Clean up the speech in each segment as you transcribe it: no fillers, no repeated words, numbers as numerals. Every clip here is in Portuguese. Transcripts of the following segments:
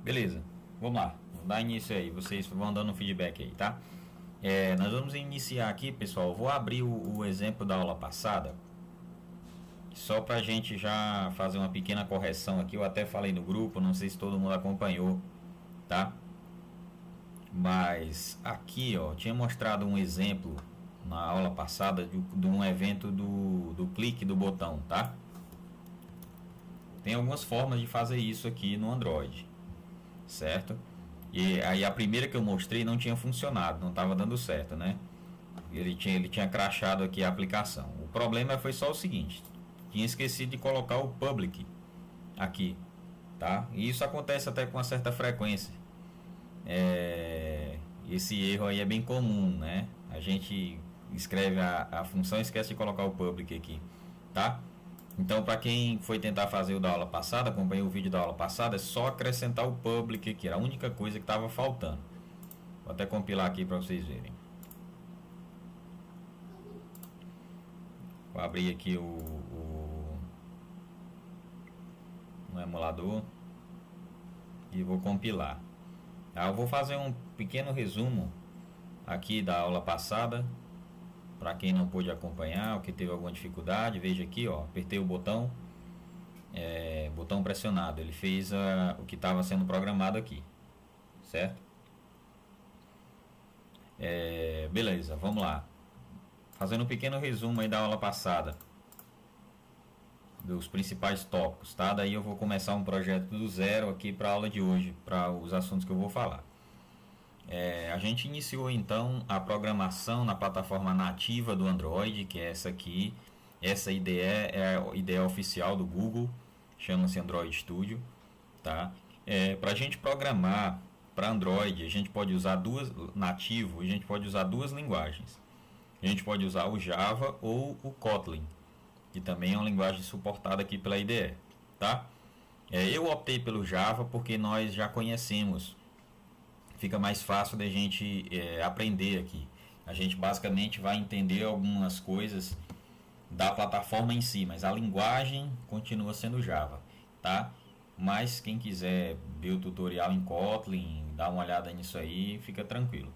Beleza, vamos lá, vamos dar início aí, vocês vão dando um feedback aí, tá? Nós vamos iniciar aqui, pessoal. Eu vou abrir o exemplo da aula passada, só pra gente já fazer uma pequena correção aqui. Eu até falei no grupo, não sei se todo mundo acompanhou, tá? Mas aqui, ó, tinha mostrado um exemplo na aula passada de um evento do clique do botão, tá? Tem algumas formas de fazer isso aqui no Android, certo? E aí a primeira que eu mostrei não tinha funcionado, não estava dando certo, né? Ele tinha crashado aqui a aplicação. O problema foi só o seguinte: tinha esquecido de colocar o public aqui, tá? E isso acontece até com uma certa frequência. Esse erro aí é bem comum, né? A gente escreve a função e esquece de colocar o public aqui, tá? Então, para quem foi tentar fazer o da aula passada, acompanhou o vídeo da aula passada, é só acrescentar o public aqui, era a única coisa que estava faltando. Vou até compilar aqui para vocês verem. Vou abrir aqui no emulador e vou compilar. Eu vou fazer um pequeno resumo aqui da aula passada, para quem não pôde acompanhar ou que teve alguma dificuldade. Veja aqui, ó, apertei o botão, botão pressionado, ele fez o que estava sendo programado aqui, certo? Beleza, vamos lá. Fazendo um pequeno resumo aí da aula passada, dos principais tópicos, tá? Daí eu vou começar um projeto do zero aqui para a aula de hoje, para os assuntos que eu vou falar. A gente iniciou então a programação na plataforma nativa do Android, que é essa aqui. Essa IDE é a IDE oficial do Google, chama-se Android Studio, tá? Para a gente programar para Android, a gente pode usar nativo, a gente pode usar duas linguagens. A gente pode usar o Java ou o Kotlin, que também é uma linguagem suportada aqui pela IDE, tá? Eu optei pelo Java porque nós já conhecemos, fica mais fácil da gente aprender aqui. A gente basicamente vai entender algumas coisas da plataforma em si, mas a linguagem continua sendo Java, tá? Mas quem quiser ver o tutorial em Kotlin, dá uma olhada nisso aí, fica tranquilo,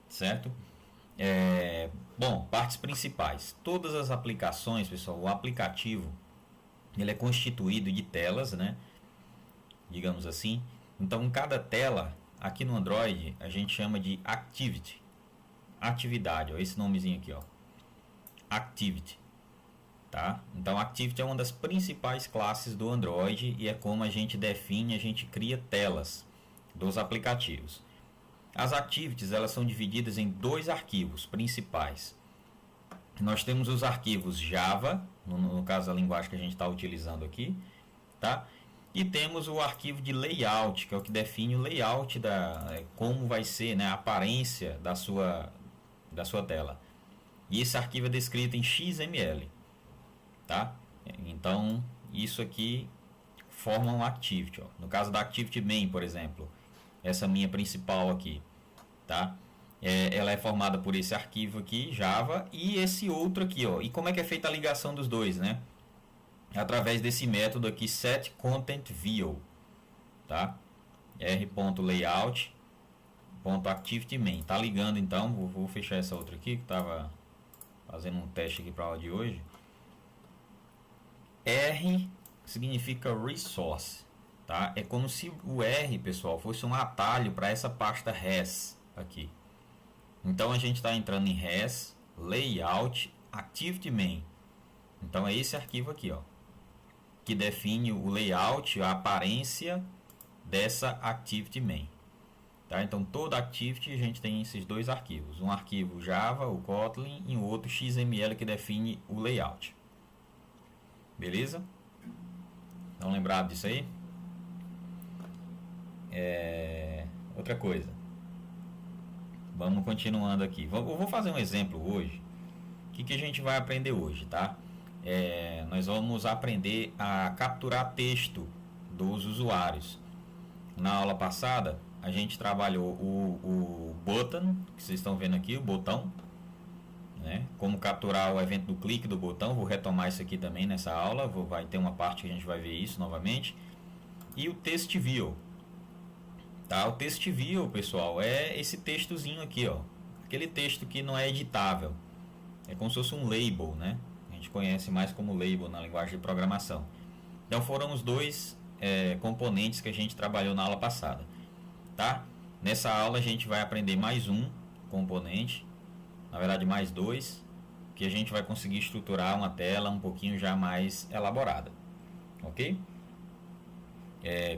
certo? Bom, partes principais. Todas as aplicações, pessoal, o aplicativo ele é constituído de telas, né? Digamos assim. Então, cada tela aqui no Android a gente chama de activity, atividade, ó, esse nomezinho aqui, ó, activity, tá? Então, activity é uma das principais classes do Android e é como a gente define, a gente cria telas dos aplicativos. As activities elas são divididas em dois arquivos principais. Nós temos os arquivos Java, no caso a linguagem que a gente está utilizando aqui, tá? E temos o arquivo de layout, que é o que define o layout como vai ser, né, a aparência da sua tela. E esse arquivo é descrito em XML, tá? Então isso aqui forma um activity, ó. No caso da activity main, por exemplo, essa minha principal aqui, tá? Ela é formada por esse arquivo aqui, Java, e esse outro aqui, ó. E como é que é feita a ligação dos dois, né? Através desse método aqui, setContentView, tá? r.layout.activityMain. Tá ligando então, vou fechar essa outra aqui que estava fazendo um teste aqui para a aula de hoje. R significa resource, tá? É como se o R, pessoal, fosse um atalho para essa pasta res aqui. Então a gente está entrando em res, layout, activityMain. Então é esse arquivo aqui, ó, que define o layout, a aparência dessa activityMain, tá? Então toda activity a gente tem esses dois arquivos, um arquivo Java, o Kotlin, e um outro XML que define o layout. Beleza? Não lembrado disso aí? Outra coisa, vamos continuando aqui. Eu vou fazer um exemplo hoje. O que a gente vai aprender hoje, tá? Nós vamos aprender a capturar texto dos usuários. Na aula passada a gente trabalhou o button, que vocês estão vendo aqui, o botão, né? Como capturar o evento do clique do botão. Vou retomar isso aqui também nessa aula, vai ter uma parte que a gente vai ver isso novamente. E o text view, Tá? O text view, pessoal, é esse textozinho aqui, ó. Aquele texto que não é editável. É como se fosse um label, né? A gente conhece mais como label na linguagem de programação. Então foram os dois componentes que a gente trabalhou na aula passada, tá? Nessa aula a gente vai aprender mais um componente, na verdade mais dois, que a gente vai conseguir estruturar uma tela um pouquinho já mais elaborada, ok?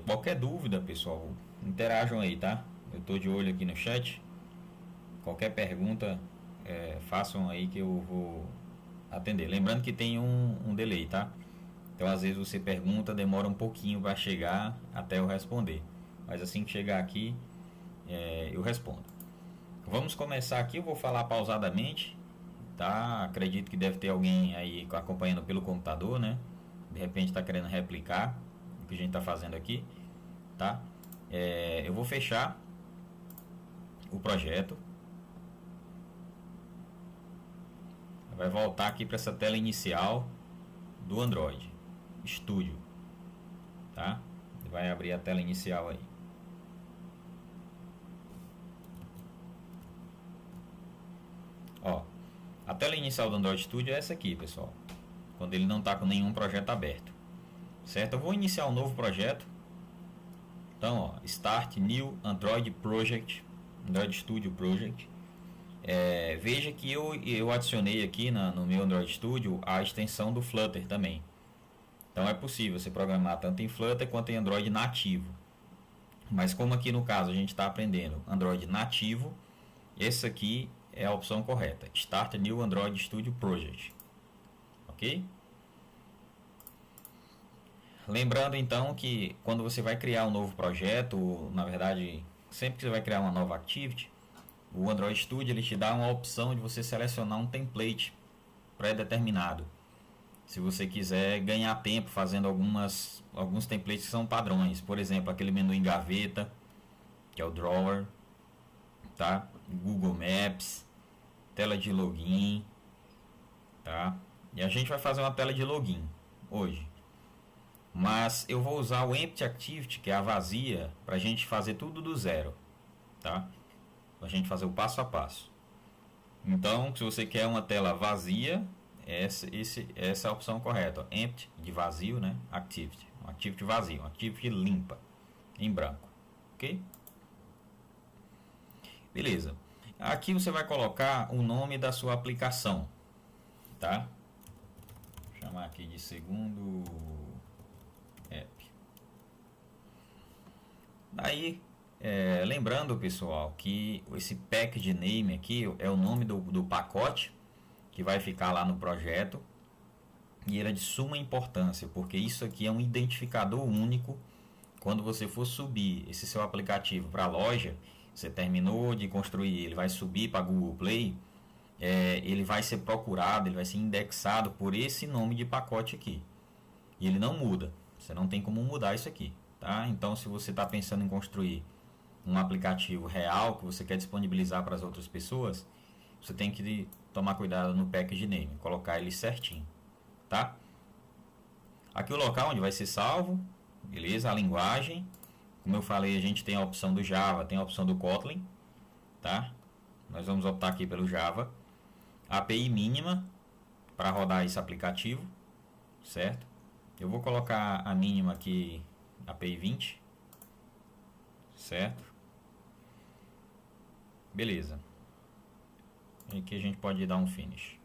Qualquer dúvida, pessoal, interajam aí, tá? Eu tô de olho aqui no chat. Qualquer pergunta, façam aí que eu vou atender. Lembrando que tem um delay, tá? Então às vezes você pergunta, demora um pouquinho para chegar até eu responder. Mas assim que chegar aqui, eu respondo. Vamos começar aqui, eu vou falar pausadamente, tá? Acredito que deve ter alguém aí acompanhando pelo computador, né? De repente está querendo replicar o que a gente está fazendo aqui, tá? Eu vou fechar o projeto. Vai voltar aqui para essa tela inicial do Android Studio, tá? Vai abrir a tela inicial aí. Ó, a tela inicial do Android Studio é essa aqui, pessoal. Quando ele não está com nenhum projeto aberto, certo? Eu vou iniciar um novo projeto. Então, ó, Start New Android Project, Android Studio Project. Veja que eu adicionei aqui no meu Android Studio a extensão do Flutter também. Então é possível você programar tanto em Flutter quanto em Android nativo. Mas como aqui no caso a gente está aprendendo Android nativo, essa aqui é a opção correta. Start New Android Studio Project. Ok? Lembrando então que quando você vai criar um novo projeto, na verdade, sempre que você vai criar uma nova activity, o Android Studio ele te dá uma opção de você selecionar um template pré-determinado. Se você quiser ganhar tempo fazendo alguns templates que são padrões, por exemplo, aquele menu em gaveta, que é o drawer, tá? Google Maps, tela de login, tá? E a gente vai fazer uma tela de login hoje. Mas eu vou usar o Empty Activity, que é a vazia, para a gente fazer tudo do zero, tá? Para a gente fazer o passo a passo. Então, se você quer uma tela vazia, essa é a opção correta. Ó. Empty, de vazio, né? Activity. Um activity vazio, uma activity limpa, em branco. Ok? Beleza. Aqui você vai colocar o nome da sua aplicação, tá? Vou chamar aqui de segundo app. Daí, lembrando, pessoal, que esse package name aqui é o nome do pacote que vai ficar lá no projeto, e ele é de suma importância, porque isso aqui é um identificador único. Quando você for subir esse seu aplicativo para a loja, você terminou de construir, ele vai subir para Google Play, ele vai ser procurado, ele vai ser indexado por esse nome de pacote aqui, e ele não muda, você não tem como mudar isso aqui, tá? Então, se você está pensando em construir um aplicativo real que você quer disponibilizar para as outras pessoas, você tem que tomar cuidado no package name, colocar ele certinho, tá? Aqui o local onde vai ser salvo, beleza? A linguagem, como eu falei, a gente tem a opção do Java, tem a opção do Kotlin, tá? Nós vamos optar aqui pelo Java. A API mínima para rodar esse aplicativo, certo? Eu vou colocar a mínima aqui, API 20, certo? Beleza. E aqui a gente pode dar um finish.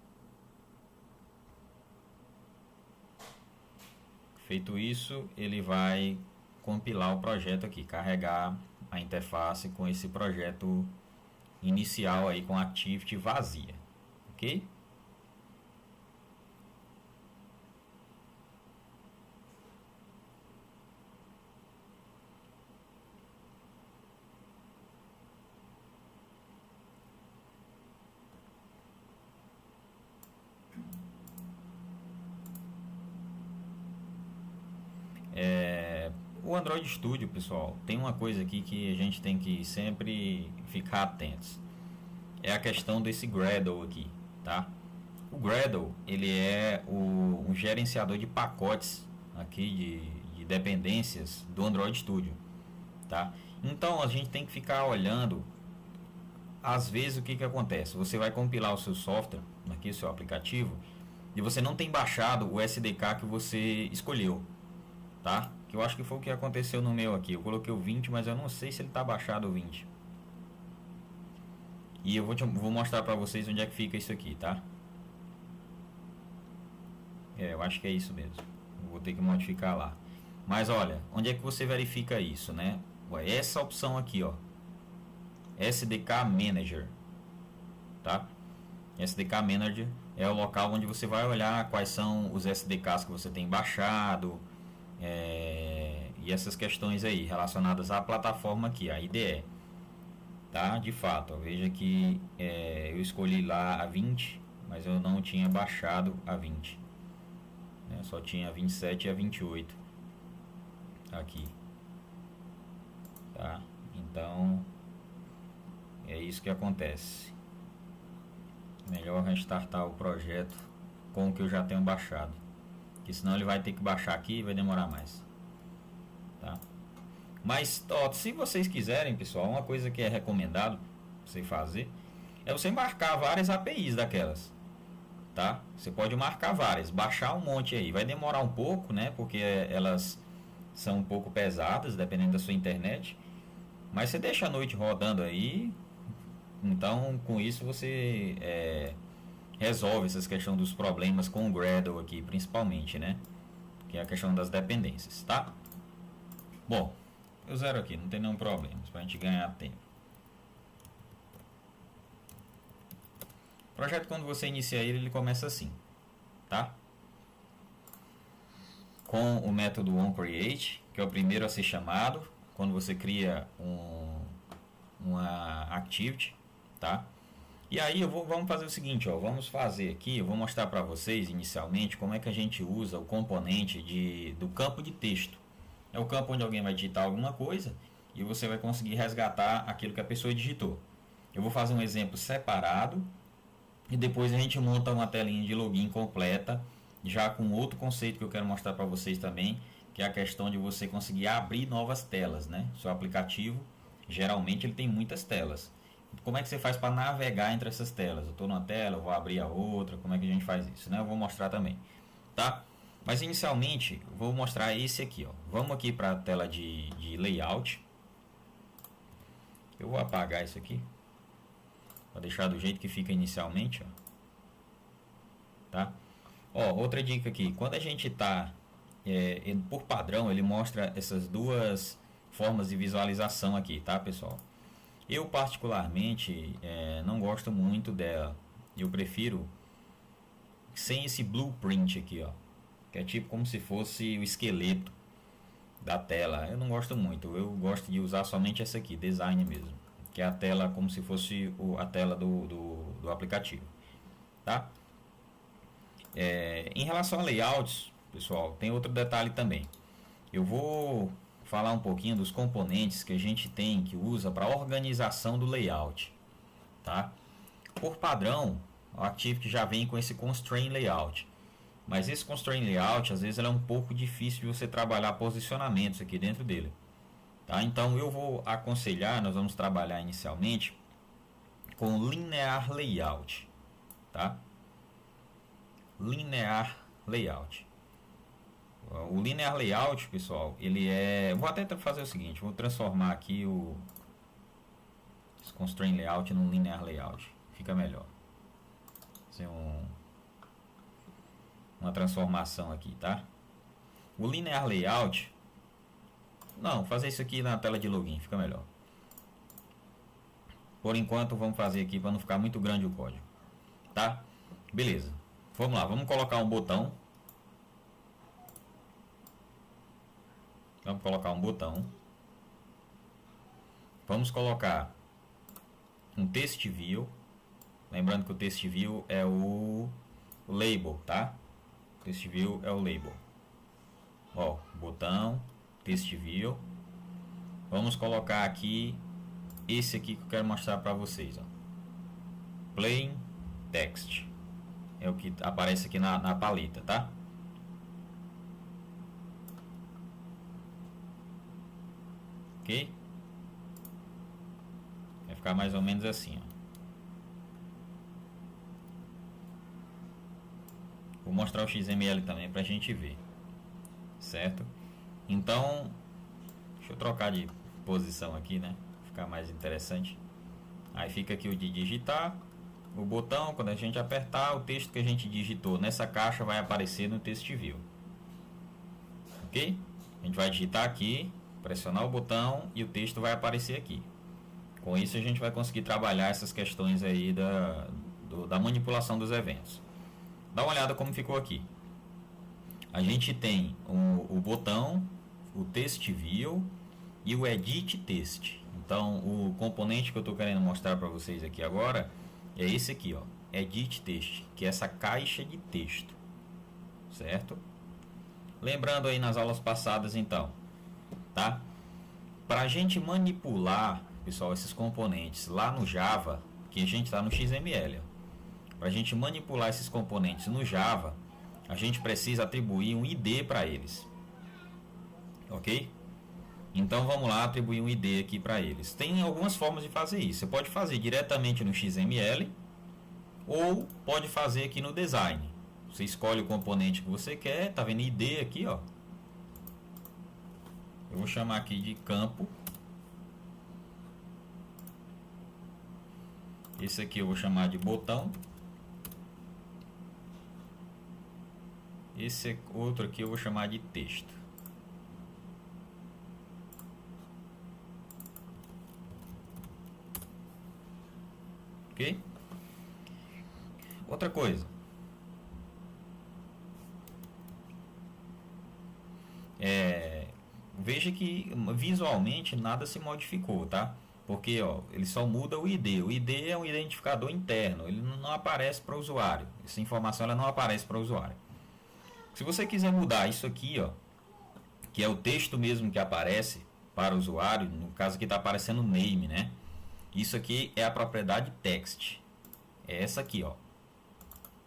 Feito isso, ele vai compilar o projeto aqui, carregar a interface com esse projeto inicial aí com a activity vazia, ok? O Android Studio, pessoal, tem uma coisa aqui que a gente tem que sempre ficar atentos. É a questão desse Gradle aqui, tá? O Gradle, ele é um gerenciador de pacotes aqui de dependências do Android Studio, tá? Então a gente tem que ficar olhando. Às vezes o que que acontece? Você vai compilar o seu software, aqui o seu aplicativo, e você não tem baixado o SDK que você escolheu, tá? Que eu acho que foi o que aconteceu no meu aqui. Eu coloquei o 20, mas eu não sei se ele está baixado o 20. E eu vou mostrar para vocês onde é que fica isso aqui, tá? Eu acho que é isso mesmo. Eu vou ter que modificar lá. Mas olha, onde é que você verifica isso, né? Essa opção aqui, ó. SDK Manager, tá? SDK Manager é o local onde você vai olhar quais são os SDKs que você tem baixado, e essas questões aí relacionadas à plataforma aqui, a IDE, tá? De fato, ó, veja que eu escolhi lá a 20, mas eu não tinha baixado a 20, né? Só tinha a 27 e a 28 aqui, tá? Então é isso que acontece. Melhor restartar o projeto com o que eu já tenho baixado, porque senão ele vai ter que baixar aqui e vai demorar mais, tá? Mas ó, se vocês quiserem, pessoal, uma coisa que é recomendado você fazer é você marcar várias APIs daquelas, tá? Você pode marcar várias, baixar um monte aí, vai demorar um pouco, né? Porque elas são um pouco pesadas, dependendo da sua internet, mas você deixa a noite rodando aí. Então, com isso você resolve essa questão dos problemas com o Gradle aqui, principalmente, né? Que é a questão das dependências, tá? Bom, eu zero aqui, não tem nenhum problema, para a gente ganhar tempo. O projeto, quando você inicia ele começa assim, tá? Com o método onCreate, que é o primeiro a ser chamado quando você cria uma activity, tá? E aí vamos fazer o seguinte, ó, vamos fazer aqui, eu vou mostrar para vocês inicialmente como é que a gente usa o componente do campo de texto. É o campo onde alguém vai digitar alguma coisa e você vai conseguir resgatar aquilo que a pessoa digitou. Eu vou fazer um exemplo separado e depois a gente monta uma telinha de login completa, já com outro conceito que eu quero mostrar para vocês também, que é a questão de você conseguir abrir novas telas, né? Seu aplicativo, geralmente ele tem muitas telas. Como é que você faz para navegar entre essas telas? Eu estou numa tela, eu vou abrir a outra, como é que a gente faz isso, né? Eu vou mostrar também, tá? Mas inicialmente, eu vou mostrar esse aqui, ó. Vamos aqui para a tela de layout. Eu vou apagar isso aqui, para deixar do jeito que fica inicialmente, ó. Tá? Ó, outra dica aqui, quando a gente está, por padrão, ele mostra essas duas formas de visualização aqui, tá, pessoal? Eu particularmente não gosto muito dela. Eu prefiro sem esse blueprint aqui, ó, que é tipo como se fosse o esqueleto da tela. Eu não gosto muito. Eu gosto de usar somente essa aqui, design mesmo, que é a tela como se fosse a tela do aplicativo, tá? Em relação a layouts, pessoal, tem outro detalhe também. Eu vou falar um pouquinho dos componentes que a gente tem, que usa para organização do layout, tá? Por padrão, o Activity já vem com esse Constraint Layout, mas esse Constraint Layout, às vezes, ele é um pouco difícil de você trabalhar posicionamentos aqui dentro dele, tá? Então, eu vou aconselhar, nós vamos trabalhar inicialmente com Linear Layout, tá? Linear Layout. O Linear Layout, pessoal, ele vou até fazer o seguinte, vou transformar aqui esse Constraint Layout num Linear Layout. Fica melhor. Fazer uma transformação aqui, tá? O Linear Layout... Não, fazer isso aqui na tela de login, fica melhor. Por enquanto, vamos fazer aqui para não ficar muito grande o código, tá? Beleza. Vamos lá, vamos colocar um botão. Vamos colocar um botão. Vamos colocar um text view. Lembrando que o text view é o label, tá? O text view é o label. Ó, botão, text view. Vamos colocar aqui esse aqui que eu quero mostrar para vocês, ó. Plain text. É o que aparece aqui na paleta, tá? Ok? ficar mais ou menos assim, ó. Vou mostrar o XML também pra gente ver, certo? Então, deixa eu trocar de posição aqui, né? Ficar mais interessante. Aí fica aqui o de digitar. O botão, quando a gente apertar, o texto que a gente digitou nessa caixa vai aparecer no Text View. Ok? A gente vai digitar aqui, pressionar o botão e o texto vai aparecer aqui. Com isso a gente vai conseguir trabalhar essas questões aí da manipulação dos eventos. Dá uma olhada como ficou aqui. A gente tem o botão, o Text View e o Edit Text. Então o componente que eu estou querendo mostrar para vocês aqui agora é esse aqui, ó, Edit Text, que é essa caixa de texto, certo? Lembrando aí nas aulas passadas, então, tá? Para a gente manipular, pessoal, esses componentes lá no Java, que a gente está no XML, para a gente manipular esses componentes no Java, a gente precisa atribuir um ID para eles, ok? Então vamos lá atribuir um ID aqui para eles. Tem algumas formas de fazer isso. Você pode fazer diretamente no XML ou pode fazer aqui no design. Você escolhe o componente que você quer, tá vendo ID aqui, ó. Eu vou chamar aqui de campo. Esse aqui eu vou chamar de botão. Esse outro aqui eu vou chamar de texto. Ok? Outra coisa. Veja que visualmente nada se modificou, tá? Porque ó, ele só muda o ID. O ID é um identificador interno, ele não aparece para o usuário. Essa informação ela não aparece para o usuário. Se você quiser mudar isso aqui, ó, que é o texto mesmo que aparece para o usuário, no caso aqui está aparecendo name, né? Isso aqui é a propriedade text. É essa aqui, ó.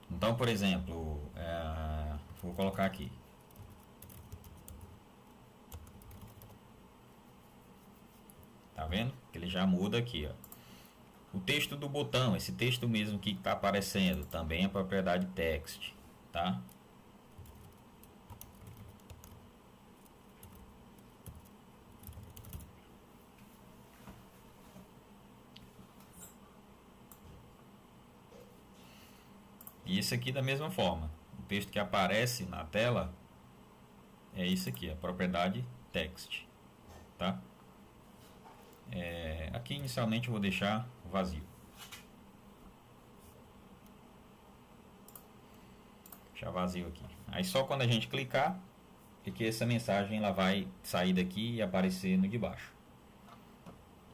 Então, por exemplo, vou colocar aqui. Tá vendo? Ele já muda aqui, ó. O texto do botão, esse texto mesmo que está aparecendo, também é propriedade text, tá? E esse aqui da mesma forma. O texto que aparece na tela é isso aqui, a propriedade text, tá? Aqui inicialmente eu vou deixar vazio. Deixar vazio aqui. Aí só quando a gente clicar é que essa mensagem ela vai sair daqui e aparecer no de baixo.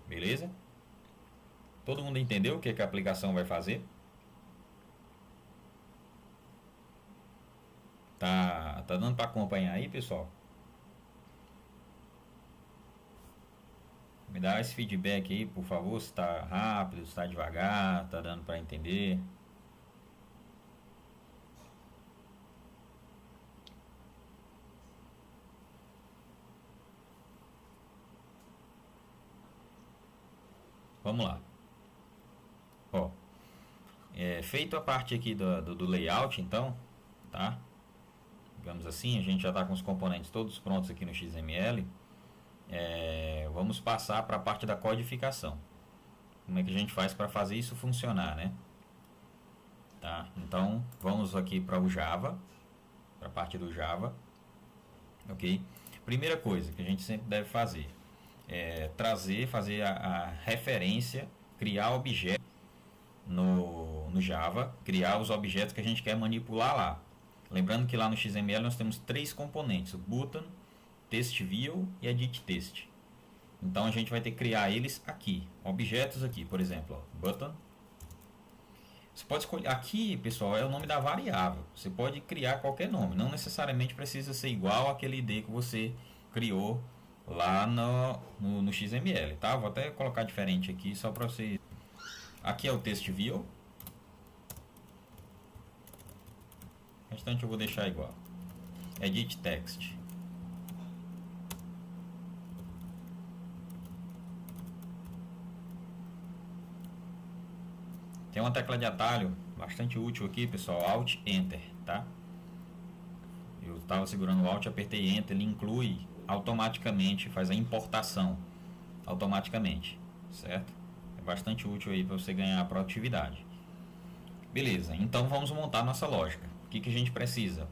Beleza? Todo mundo entendeu o que a aplicação vai fazer? Tá dando para acompanhar aí, pessoal? Me dá esse feedback aí, por favor, se está rápido, se está devagar, tá dando para entender. Vamos lá. Ó, feito a parte aqui do layout, então, tá? Digamos assim, a gente já está com os componentes todos prontos aqui no XML. Vamos passar para a parte da codificação. Como é que a gente faz para fazer isso funcionar, né? Tá? Então, vamos aqui para o Java, para a parte do Java, ok? Primeira coisa que a gente sempre deve fazer fazer a referência, criar objetos no Java, criar os objetos que a gente quer manipular lá. Lembrando que lá no XML nós temos 3 componentes: o button, Text View e Edit Text. Então a gente vai ter que criar eles aqui, objetos aqui, por exemplo, ó, button. Você pode escolher aqui, pessoal, é o nome da variável. Você pode criar qualquer nome, não necessariamente precisa ser igual àquele ID que você criou lá no XML, tá? Vou até colocar diferente aqui só para vocês. Aqui é o Text View. O restante eu vou deixar igual. Edit Text. Tem uma tecla de atalho bastante útil aqui, pessoal, Alt Enter, tá? Eu estava segurando o Alt, apertei Enter, ele inclui automaticamente, faz a importação automaticamente, certo? É bastante útil aí para você ganhar produtividade. Beleza, então vamos montar nossa lógica. O que a gente precisa?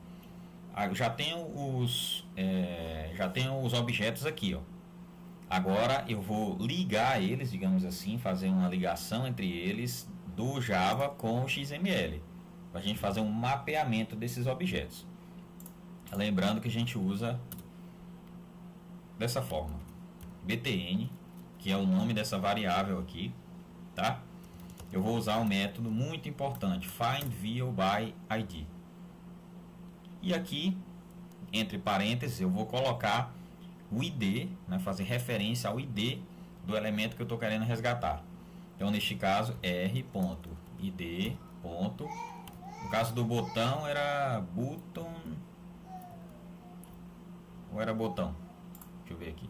Já tenho os objetos aqui, ó. Agora eu vou ligar eles, digamos assim, fazer uma ligação entre eles do Java com o XML, para a gente fazer um mapeamento desses objetos. Lembrando que a gente usa dessa forma, btn, que é o nome dessa variável aqui, tá? Eu vou usar um método muito importante, findViewById. E aqui, entre parênteses, eu vou colocar o ID, né, fazer referência ao ID do elemento que eu estou querendo resgatar. Então, neste caso, r.id. No caso do botão, era button. Ou era botão? Deixa eu ver aqui.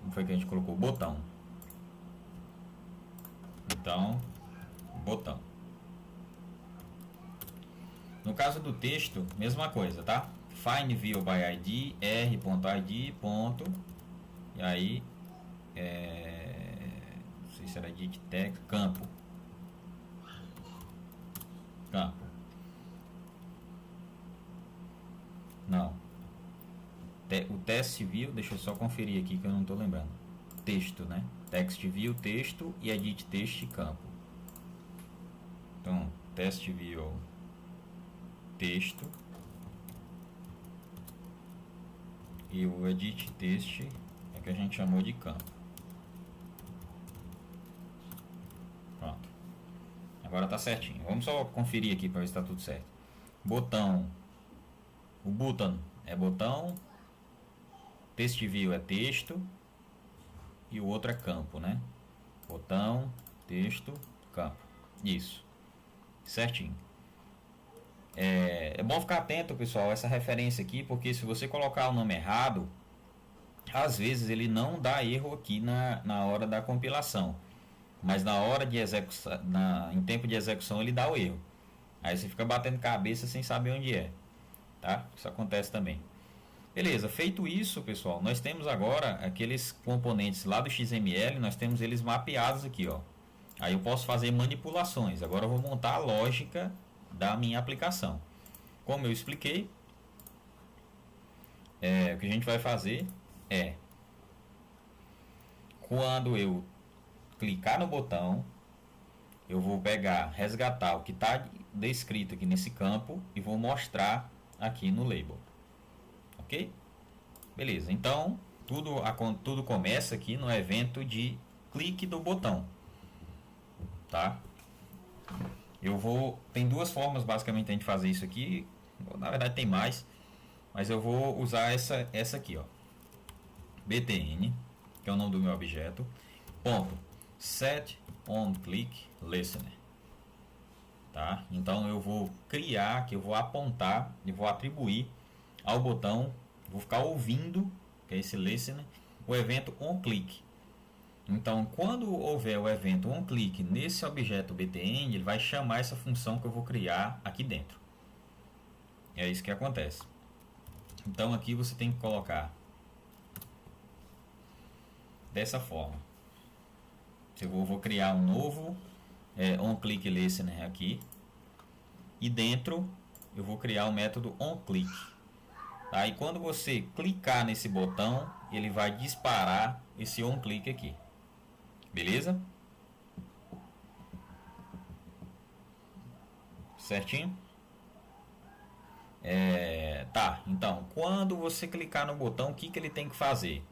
Como foi que a gente colocou? Botão. Então, botão. No caso do texto, mesma coisa, tá? findViewById, r.id. E aí, não sei se era edit text, campo. Não. O test view, deixa eu só conferir aqui que eu não estou lembrando. Texto, né? Text view, texto e edit text, campo. Então, test view, texto. E o edit text é que a gente chamou de campo. Pronto. Agora tá certinho. Vamos só conferir aqui para ver se está tudo certo. Botão. O button é botão. Text view é texto. E o outro é campo, né? Botão, texto, campo. Isso. Certinho. É bom ficar atento, pessoal, a essa referência aqui, porque se você colocar o nome errado, às vezes ele não dá erro aqui na hora da compilação, mas na hora de execução, em tempo de execução, ele dá o erro. Aí você fica batendo cabeça sem saber onde é, tá? Isso acontece também. Beleza, feito isso, pessoal, nós temos agora aqueles componentes lá do XML, nós temos eles mapeados aqui, ó. Aí eu posso fazer manipulações. Agora eu vou montar a lógica da minha aplicação. Como eu expliquei, o que a gente vai fazer é, quando eu clicar no botão, eu vou pegar, resgatar o que está descrito aqui nesse campo e vou mostrar aqui no label. Ok? Beleza, então tudo começa aqui no evento de clique do botão. Tá? Tem duas formas basicamente a gente fazer isso aqui. Na verdade tem mais, mas eu vou usar essa aqui, ó. btn, que é o nome do meu objeto, ponto set on click listener. Tá? Então eu vou criar, que eu vou apontar e vou atribuir ao botão, vou ficar ouvindo, que é esse listener, o evento on click. Então, quando houver o evento onClick nesse objeto btn, ele vai chamar essa função que eu vou criar aqui dentro. É isso que acontece. Então, aqui você tem que colocar dessa forma. Eu vou criar um novo onClickListener aqui. E dentro eu vou criar o método onClick. Tá? E quando você clicar nesse botão, ele vai disparar esse onClick aqui. Beleza? Certinho? Tá, então, quando você clicar no botão, o que ele tem que fazer?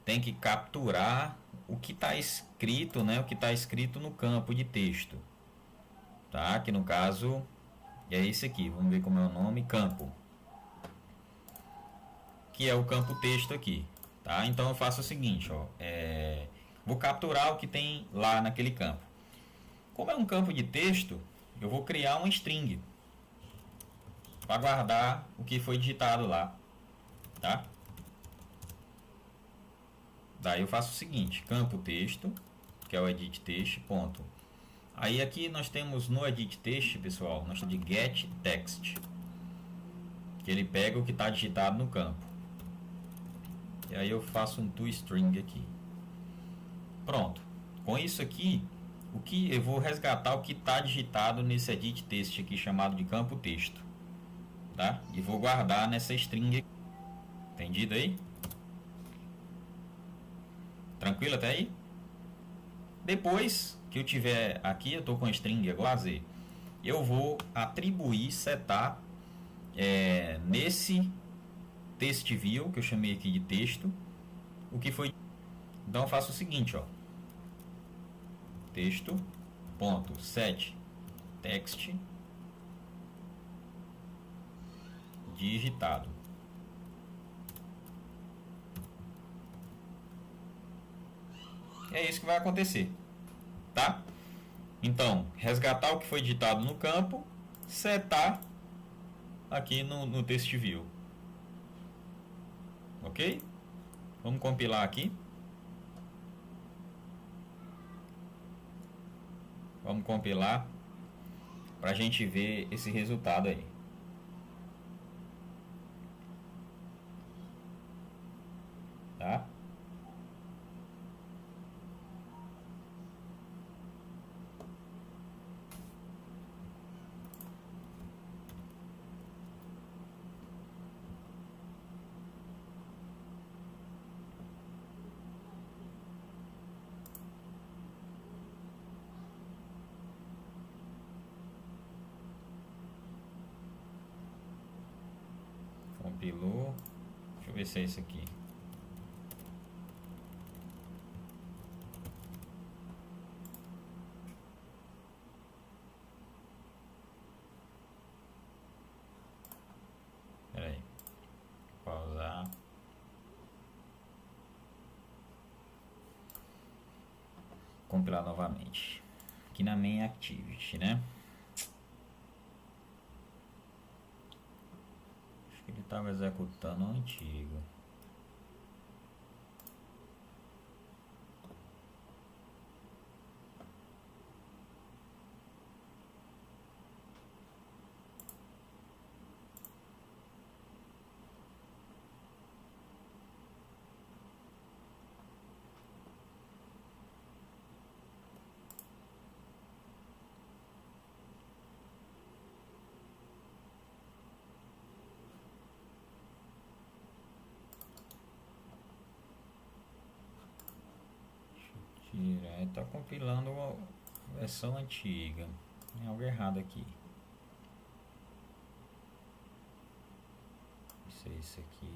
Tem que capturar o que está escrito, né? O que está escrito no campo de texto. Tá? Que no caso é esse aqui. Vamos ver como é o nome. Campo. Que é o campo texto aqui. Tá? Então eu faço o seguinte, ó. Vou capturar o que tem lá naquele campo. Como é um campo de texto, eu vou criar uma string para guardar o que foi digitado lá, tá? Daí eu faço o seguinte, campo texto, que é o edit text, ponto. Aí aqui nós temos no edit text, pessoal, nós temos de get text, que ele pega o que está digitado no campo. E aí eu faço um toString aqui. Pronto. Com isso aqui, o que eu vou resgatar o que está digitado nesse edit text aqui chamado de campo texto, tá? E vou guardar nessa string aqui. Entendido aí? Tranquilo até aí? Depois que eu tiver aqui, eu estou com a string agora, eu vou atribuir, setar nesse text view, que eu chamei aqui de texto, o que foi. Então eu faço o seguinte, ó, texto.set text digitado. É isso que vai acontecer, tá? Então, resgatar o que foi digitado no campo, setar aqui no text view. Ok? Vamos compilar aqui. Vamos compilar para a gente ver esse resultado aí. Tá? Compilou. Deixa eu ver se é isso aqui. Espera aí. Pausar. Compilar novamente. Aqui na main activity, né? Ele estava executando o antigo. Está compilando a versão antiga. Tem algo errado aqui. Isso aqui.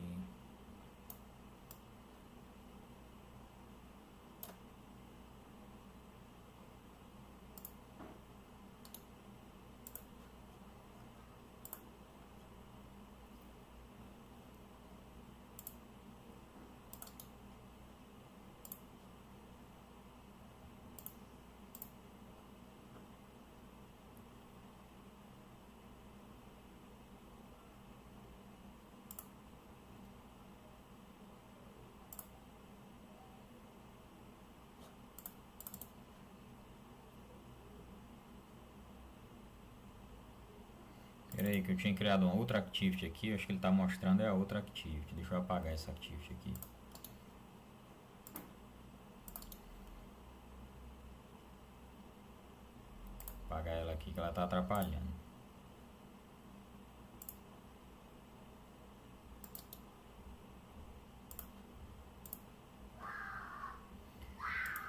Espera aí que eu tinha criado uma outra activity aqui. Eu acho que ele está mostrando a outra activity. Deixa eu apagar essa activity aqui. Apagar ela aqui que ela está atrapalhando.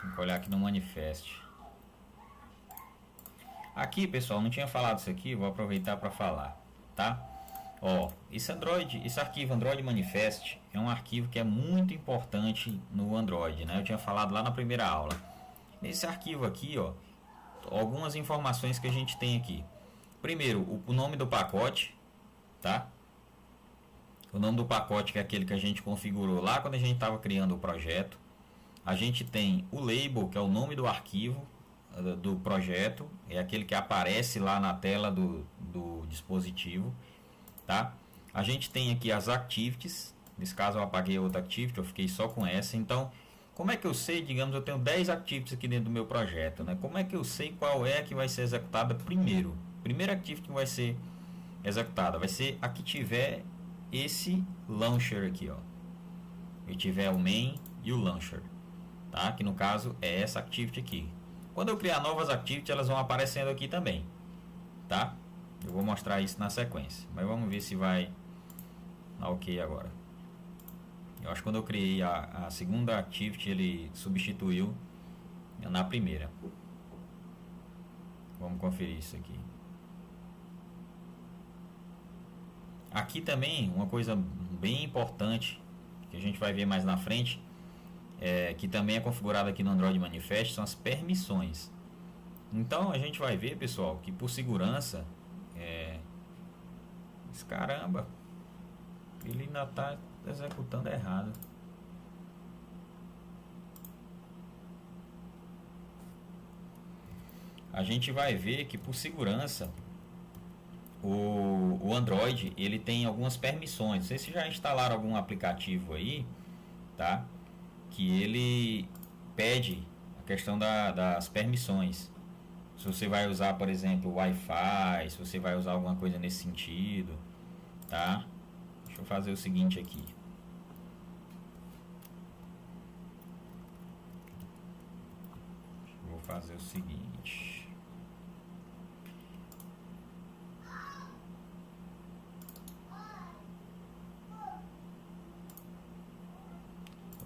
Tem que olhar aqui no manifest. Aqui, pessoal, não tinha falado isso aqui, vou aproveitar para falar, tá? Ó, esse arquivo Android Manifest é um arquivo que é muito importante no Android, né? Eu tinha falado lá na primeira aula. Nesse arquivo aqui, ó, algumas informações que a gente tem aqui. Primeiro, o nome do pacote, tá? O nome do pacote que é aquele que a gente configurou lá quando a gente estava criando o projeto. A gente tem o label, que é o nome do arquivo do projeto, é aquele que aparece lá na tela do dispositivo, tá? A gente tem aqui as activities, nesse caso eu apaguei a outra activity, eu fiquei só com essa. Então Como é que eu sei, digamos, eu tenho 10 activities aqui dentro do meu projeto, né? Como é que eu sei qual é a que vai ser executada primeiro? Primeira activity que vai ser executada vai ser a que tiver esse launcher aqui, ó. E tiver o main e o launcher, tá? Que no caso é essa activity aqui. Quando eu criar novas activities, elas vão aparecendo aqui também, tá? Eu vou mostrar isso na sequência, mas vamos ver se vai ok agora. Eu acho que quando eu criei a segunda activity, ele substituiu na primeira. Vamos conferir isso aqui. Aqui também, uma coisa bem importante, que a gente vai ver mais na frente, que também é configurado aqui no Android Manifest, são as permissões. Então, a gente vai ver, pessoal, que por segurança, caramba, ele ainda está executando errado. A gente vai ver que por segurança o Android ele tem algumas permissões. Não sei se já instalaram algum aplicativo aí, tá? Que ele pede a questão das permissões. Se você vai usar, por exemplo, Wi-Fi, se você vai usar alguma coisa nesse sentido, tá? Deixa eu fazer o seguinte aqui. Vou fazer o seguinte.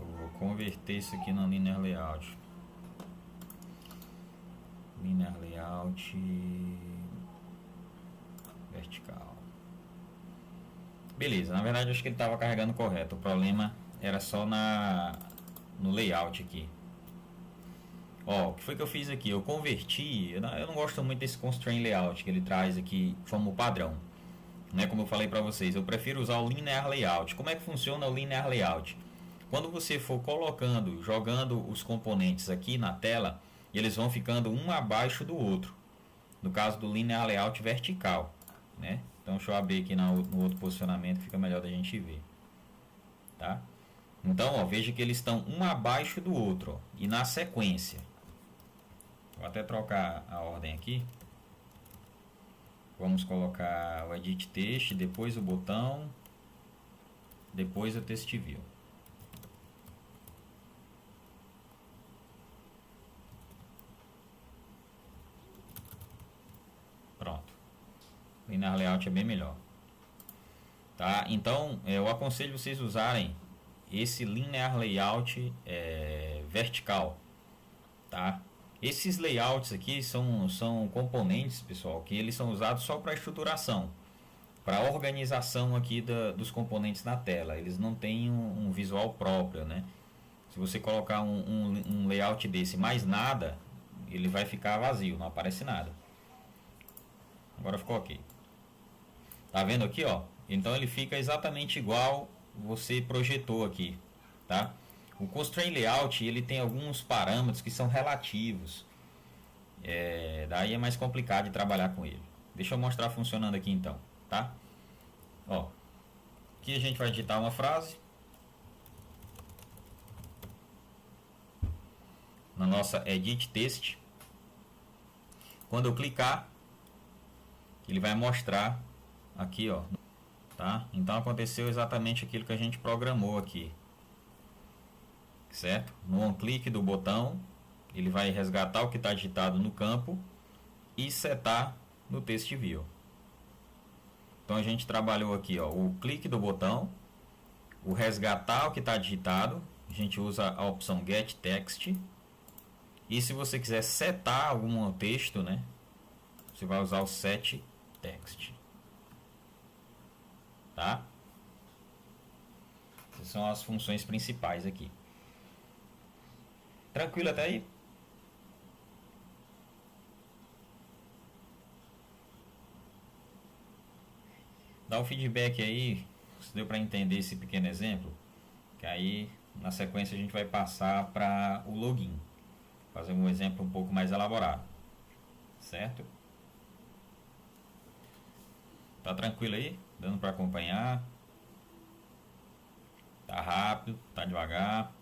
Eu vou converter isso aqui no Linear Layout. Linear Layout vertical. Beleza, na verdade acho que ele estava carregando correto. O problema era só no layout aqui. Ó, o que foi que eu fiz aqui? Eu converti. Eu não gosto muito desse constraint layout que ele traz aqui como padrão, né? Como eu falei para vocês, eu prefiro usar o linear layout. Como é que funciona o linear layout? Quando você for colocando, jogando os componentes aqui na tela, eles vão ficando um abaixo do outro. No caso do linear layout vertical, né? Então deixa eu abrir aqui no outro posicionamento, fica melhor da gente ver, tá? Então, ó, veja que eles estão um abaixo do outro, ó, e na sequência. Vou até trocar a ordem aqui. Vamos colocar o Edit Text, depois o botão, depois o Text View. Pronto. Linear Layout é bem melhor. Tá? Então, eu aconselho vocês usarem esse Linear Layout vertical. Tá? Esses layouts aqui são componentes, pessoal, que eles são usados só para estruturação, para organização aqui dos componentes na tela. Eles não têm um visual próprio, né? Se você colocar um layout desse mais nada, ele vai ficar vazio, não aparece nada. Agora ficou ok. Tá vendo aqui, ó? Então ele fica exatamente igual você projetou aqui, tá? O Constraint Layout ele tem alguns parâmetros que são relativos. Daí é mais complicado de trabalhar com ele. Deixa eu mostrar funcionando aqui então, tá? Ó, aqui a gente vai digitar uma frase. Na nossa Edit Text. Quando eu clicar, ele vai mostrar aqui, ó. Tá? Então aconteceu exatamente aquilo que a gente programou aqui. Certo? No on-click do botão, ele vai resgatar o que está digitado no campo e setar no Text View. Então a gente trabalhou aqui, ó, o clique do botão, o resgatar o que está digitado, a gente usa a opção Get Text. E se você quiser setar algum texto, né, você vai usar o Set Text. Tá? Essas são as funções principais aqui. Tranquilo até aí? Dá um feedback aí, se deu para entender esse pequeno exemplo, que aí na sequência a gente vai passar para o login, fazer um exemplo um pouco mais elaborado, certo? Tá tranquilo aí? Dando para acompanhar? Tá rápido? Tá devagar?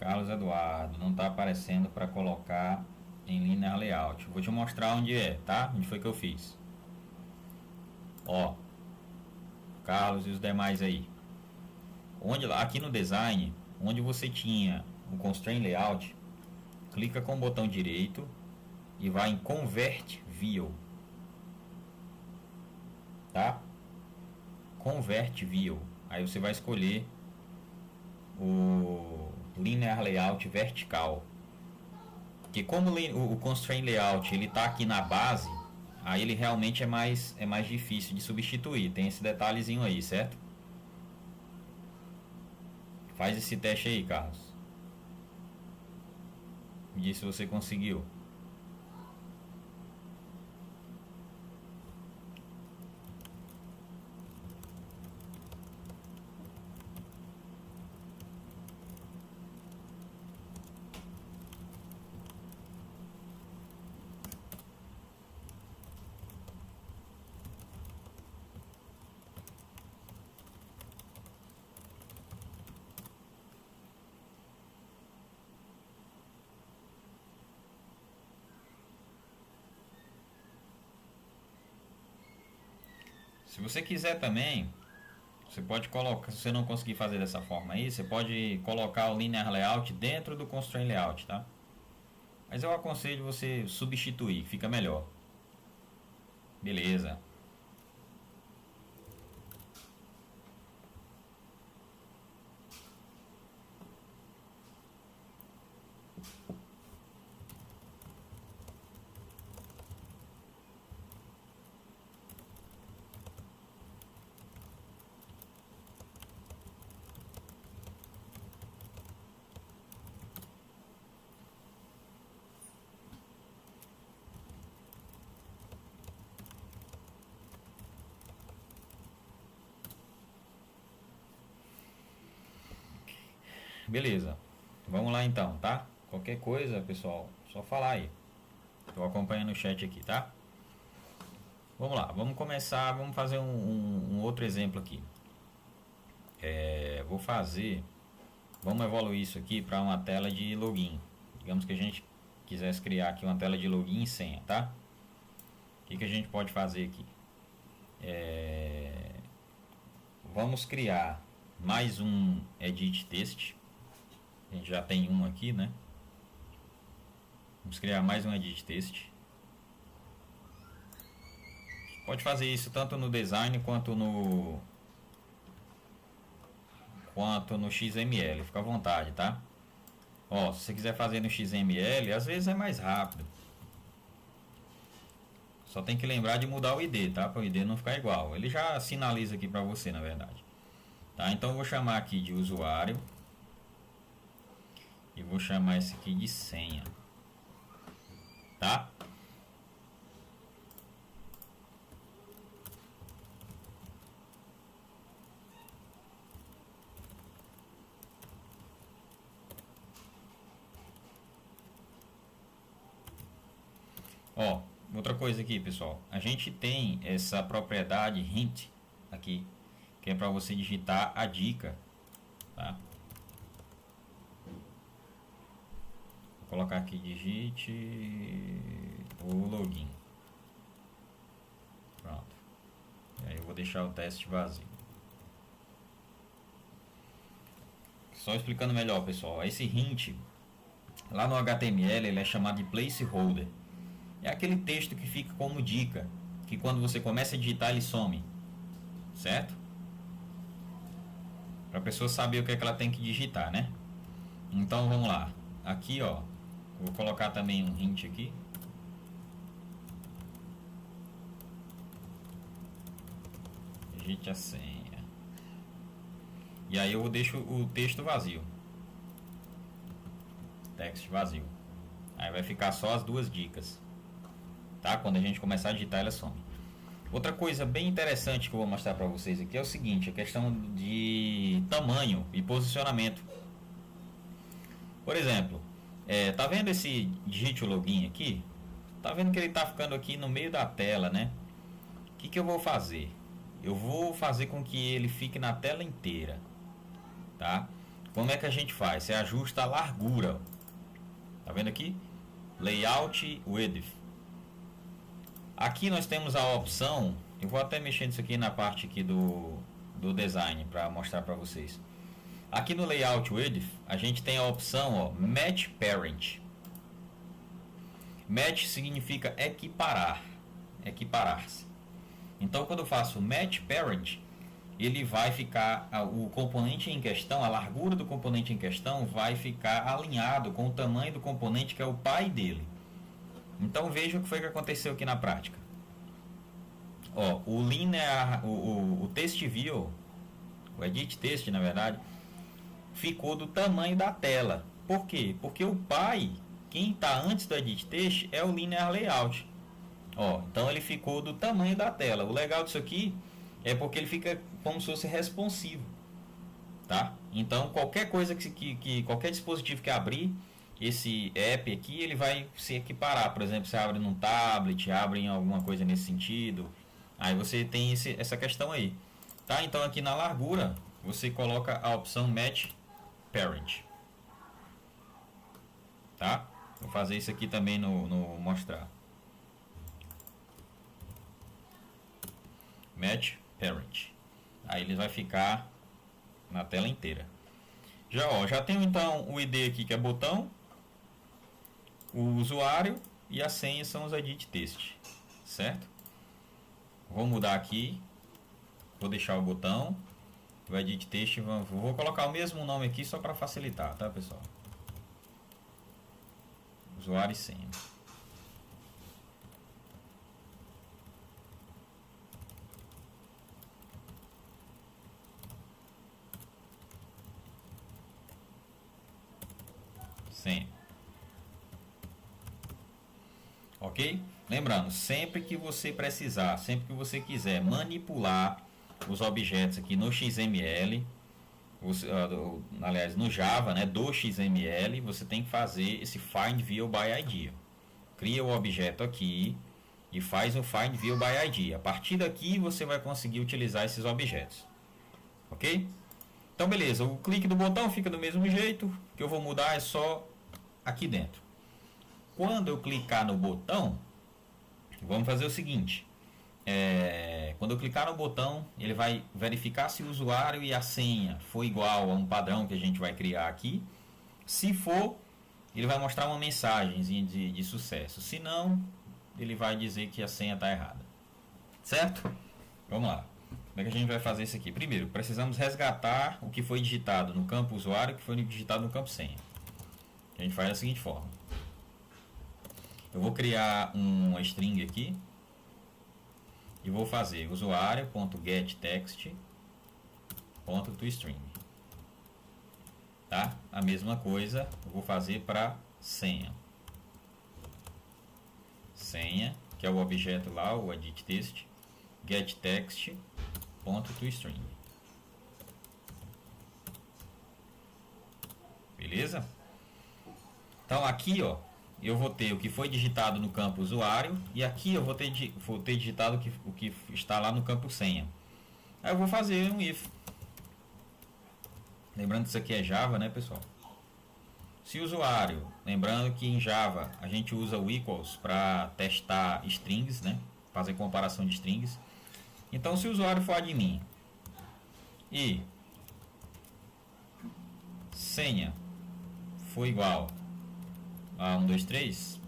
Carlos Eduardo, não está aparecendo para colocar em linear layout. Vou te mostrar onde é, tá? Onde foi que eu fiz. Ó, Carlos e os demais aí. Onde aqui no design, onde você tinha o constraint layout, clica com o botão direito e vai em convert view, tá? Convert view. Aí você vai escolher o linear layout vertical, porque como o constraint layout ele tá aqui na base, aí ele realmente é mais difícil de substituir. Tem esse detalhezinho aí, certo? Faz esse teste aí, Carlos. Me diz se você conseguiu. Se você quiser também, você pode colocar, se você não conseguir fazer dessa forma aí, você pode colocar o linear layout dentro do constraint layout, tá? Mas eu aconselho você substituir, fica melhor. Beleza. Beleza. Vamos lá então, tá? Qualquer coisa, pessoal, só falar aí. Estou acompanhando o chat aqui, tá? Vamos lá, vamos começar, vamos fazer um outro exemplo aqui. Vamos evoluir isso aqui para uma tela de login. Digamos que a gente quisesse criar aqui uma tela de login e senha, tá? O que a gente pode fazer aqui? Vamos criar mais um edit text. A gente já tem um aqui, né? Vamos criar mais um edit text. Pode fazer isso tanto no design quanto no XML, fica à vontade, tá? Ó, se você quiser fazer no XML, às vezes é mais rápido. Só tem que lembrar de mudar o ID, tá? Para o ID não ficar igual. Ele já sinaliza aqui para você, na verdade. Tá? Então eu vou chamar aqui de usuário e vou chamar esse aqui de senha. Tá? Ó, outra coisa aqui, pessoal. A gente tem essa propriedade hint aqui, que é para você digitar a dica, tá? Vou colocar aqui, digite o login. Pronto. E aí eu vou deixar o teste vazio. Só explicando melhor, pessoal. Esse hint, lá no HTML, ele é chamado de placeholder. É aquele texto que fica como dica, que quando você começa a digitar ele some, certo? Para a pessoa saber o que é que ela tem que digitar, né? Então vamos lá. Aqui, ó, vou colocar também um hint aqui. Digite a senha. E aí eu deixo o texto vazio. Text vazio. Aí vai ficar só as duas dicas. Tá? Quando a gente começar a digitar, ela some. Outra coisa bem interessante que eu vou mostrar para vocês aqui é o seguinte, a questão de tamanho e posicionamento. Por exemplo, tá vendo esse digite o login aqui? Tá vendo que ele tá ficando aqui no meio da tela, né? O que eu vou fazer? Eu vou fazer com que ele fique na tela inteira, tá? como é que a gente faz? Você ajusta a largura. Tá vendo aqui? Layout Width. Aqui nós temos a opção, eu vou até mexer nisso aqui na parte aqui do design para mostrar para vocês. Aqui no Layout Width, a gente tem a opção, ó, Match Parent. Match significa equiparar, equiparar-se. Então, quando eu faço Match Parent, ele vai ficar, o componente em questão, a largura do componente em questão vai ficar alinhado com o tamanho do componente que é o pai dele. Então, veja o que foi que aconteceu aqui na prática. Ó, o linear, o text view, o edit text, na verdade, ficou do tamanho da tela. Por quê? Porque o pai, quem está antes do edit text, é o linear layout. Ó, então ele ficou do tamanho da tela. O legal disso aqui é porque ele fica como se fosse responsivo, tá? Então qualquer coisa que qualquer dispositivo que abrir esse app aqui, ele vai se equiparar. Por exemplo, você abre num tablet, abre em alguma coisa nesse sentido. Aí você tem essa questão aí, tá? Então aqui na largura você coloca a opção Match Parent, tá? Vou fazer isso aqui também no mostrar. Match Parent. Aí ele vai ficar na tela inteira. Já tenho então o ID aqui que é botão, o usuário e a senha são os edit text, certo? Vou mudar aqui, vou deixar o botão, o edit text, vou colocar o mesmo nome aqui só para facilitar, tá, pessoal? Usuário e senha. Senha. Ok? Lembrando, sempre que você precisar, sempre que você quiser manipular os objetos aqui no XML, aliás, no Java, né, do XML, você tem que fazer esse Find View by ID. Cria o objeto aqui e faz o Find View by ID. A partir daqui você vai conseguir utilizar esses objetos. Ok? Então beleza, o clique do botão fica do mesmo jeito. O que eu vou mudar é só aqui dentro. Quando eu clicar no botão, vamos fazer o seguinte. Quando eu clicar no botão, ele vai verificar se o usuário e a senha for igual a um padrão que a gente vai criar aqui. Se for, ele vai mostrar uma mensagem de sucesso. Se não, ele vai dizer que a senha está errada. Certo? Vamos lá. Como é que a gente vai fazer isso aqui? Primeiro, precisamos resgatar o que foi digitado no campo usuário e o que foi digitado no campo senha. A gente faz da seguinte forma. Eu vou criar uma string aqui e vou fazer usuário.getText.toString. Tá? A mesma coisa eu vou fazer para senha. Senha, que é o objeto lá, o edit text, getText.toString. Beleza? Então aqui, ó, eu vou ter o que foi digitado no campo usuário e aqui eu vou ter digitado o que está lá no campo senha. Aí eu vou fazer um if. Lembrando que isso aqui é Java, né, pessoal? Se o usuário, lembrando que em Java a gente usa o equals para testar strings, né? Fazer comparação de strings. Então, se o usuário for admin e senha for igual a 1, 2, 3,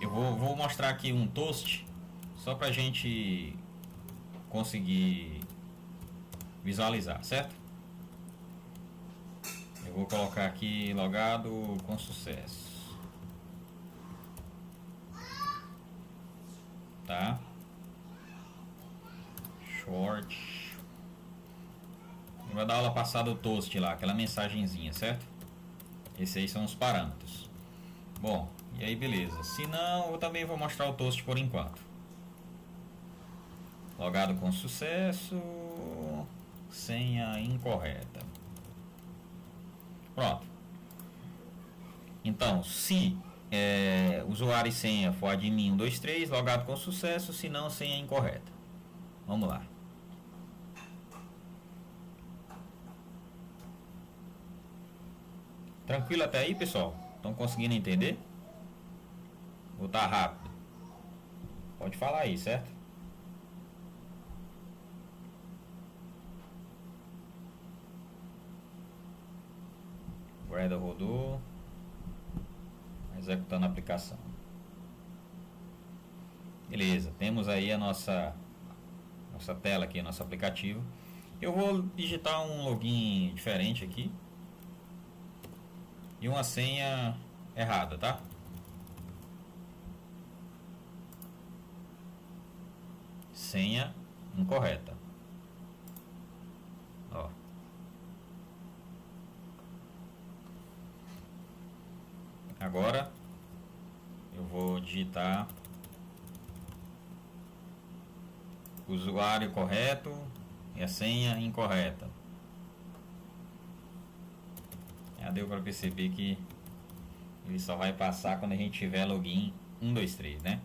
eu vou mostrar aqui um toast só para a gente conseguir visualizar, certo? Eu vou colocar aqui logado com sucesso, tá? Short. Vai dar aula passada o toast lá, aquela mensagenzinha, certo? Esses aí são os parâmetros. Bom, e aí beleza. Se não, eu também vou mostrar o toast por enquanto. Logado com sucesso. Senha incorreta. Pronto. Então, se usuário e senha for admin 1, 2, 3, logado com sucesso. Se não, senha incorreta. Vamos lá. Tranquilo até aí, pessoal? Estão conseguindo entender? Ou tá rápido? Pode falar aí, certo? Guarda rodou. Executando a aplicação. Beleza, temos aí a nossa tela aqui, nosso aplicativo. Eu vou digitar um login diferente aqui e uma senha errada, tá? Senha incorreta. Ó. Agora eu vou digitar o usuário correto e a senha incorreta. Já deu para perceber que ele só vai passar quando a gente tiver login 1, 2, 3, né?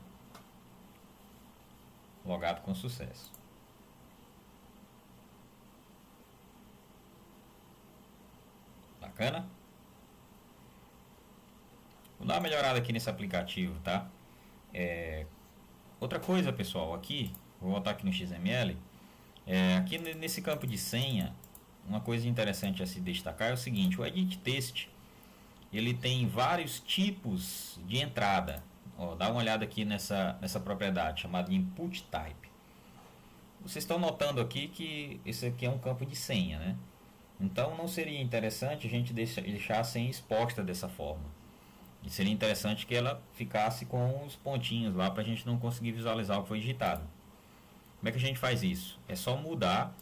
Logado com sucesso. Bacana? Vou dar uma melhorada aqui nesse aplicativo, tá? Outra coisa, pessoal, aqui, vou voltar aqui no XML. Aqui nesse campo de senha, uma coisa interessante a se destacar é o seguinte: o Edit Text ele tem vários tipos de entrada. Ó, dá uma olhada aqui nessa propriedade chamada Input Type. Vocês estão notando aqui que esse aqui é um campo de senha, né? Então não seria interessante a gente deixar a senha exposta dessa forma. E seria interessante que ela ficasse com os pontinhos lá para a gente não conseguir visualizar o que foi digitado. Como é que a gente faz isso? É só mudar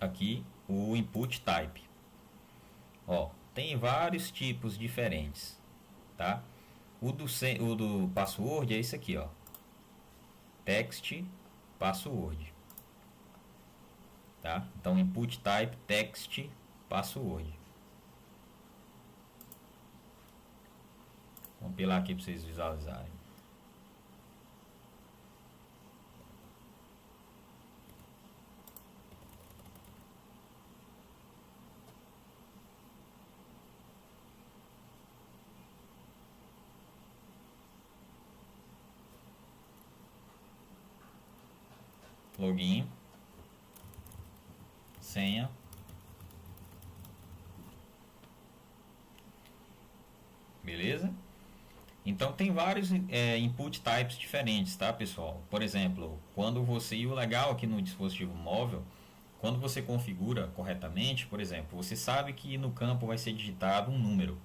aqui o Input Type. Ó, tem vários tipos diferentes, tá? O do password é esse aqui, ó. Text password. Tá? Então Input Type Text Password. Vamos pilar aqui para vocês visualizarem. Login, senha, beleza? Então tem vários input types diferentes, tá, pessoal? Por exemplo, quando você, e o legal aqui no dispositivo móvel, quando você configura corretamente, por exemplo, você sabe que no campo vai ser digitado um número.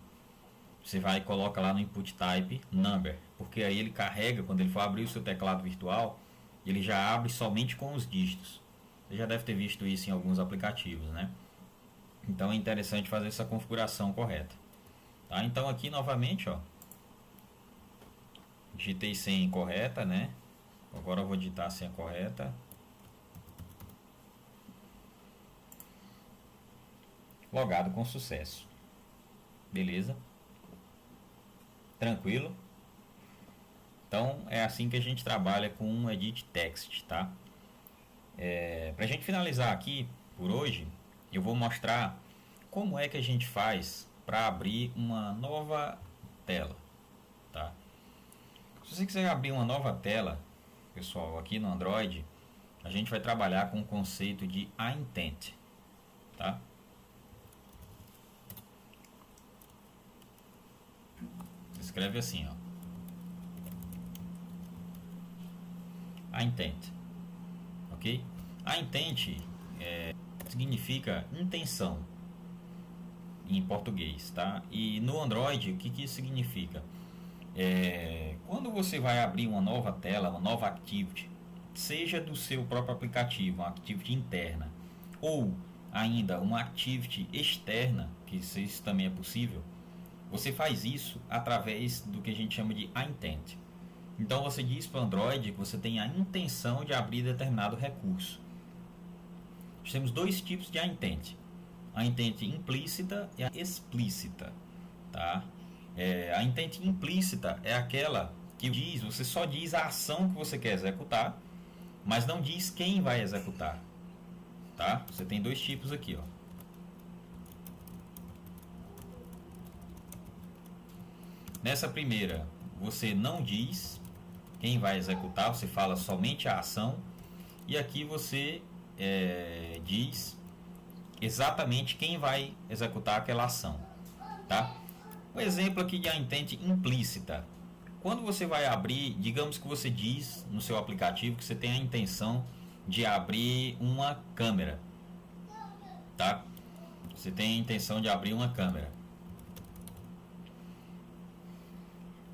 Você vai e coloca lá no input type number, porque aí ele carrega, quando ele for abrir o seu teclado virtual, ele já abre somente com os dígitos. Você já deve ter visto isso em alguns aplicativos, né? Então é interessante fazer essa configuração correta. Tá? Então aqui novamente, ó, digitei senha incorreta, né? Agora eu vou digitar a senha correta. Logado com sucesso. Beleza? Tranquilo? Então é assim que a gente trabalha com um Edit Text, tá? Para a gente finalizar aqui por hoje, eu vou mostrar como é que a gente faz para abrir uma nova tela, tá? Se você quiser abrir uma nova tela, pessoal, aqui no Android, a gente vai trabalhar com o conceito de intent, tá? Escreve assim, ó. Intent, ok? Intent significa intenção em português, tá? E no Android, o que isso significa? Quando você vai abrir uma nova tela, uma nova activity, seja do seu próprio aplicativo, uma activity interna, ou ainda uma activity externa, que isso também é possível, você faz isso através do que a gente chama de intent. Então você diz para o Android que você tem a intenção de abrir determinado recurso. Nós temos dois tipos de intent: a intent implícita e a explícita, tá? A intent implícita é aquela que você só diz a ação que você quer executar, mas não diz quem vai executar, tá? Você tem dois tipos aqui, ó. Nessa primeira, você não diz quem vai executar, você fala somente a ação. E aqui você diz exatamente quem vai executar aquela ação, tá? Um exemplo aqui de intent implícita. Quando você vai abrir, digamos que você diz no seu aplicativo que você tem a intenção de abrir uma câmera, tá? Você tem a intenção de abrir uma câmera.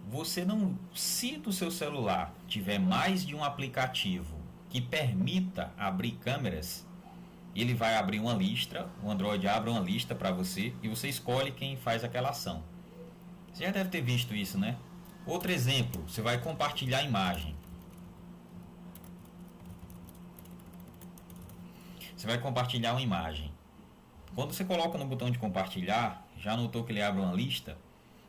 Você não, se no seu celular tiver mais de um aplicativo que permita abrir câmeras, ele vai abrir uma lista, o Android abre uma lista para você e você escolhe quem faz aquela ação. Você já deve ter visto isso, né? Outro exemplo, você vai compartilhar a imagem. Você vai compartilhar uma imagem. Quando você coloca no botão de compartilhar, já notou que ele abre uma lista?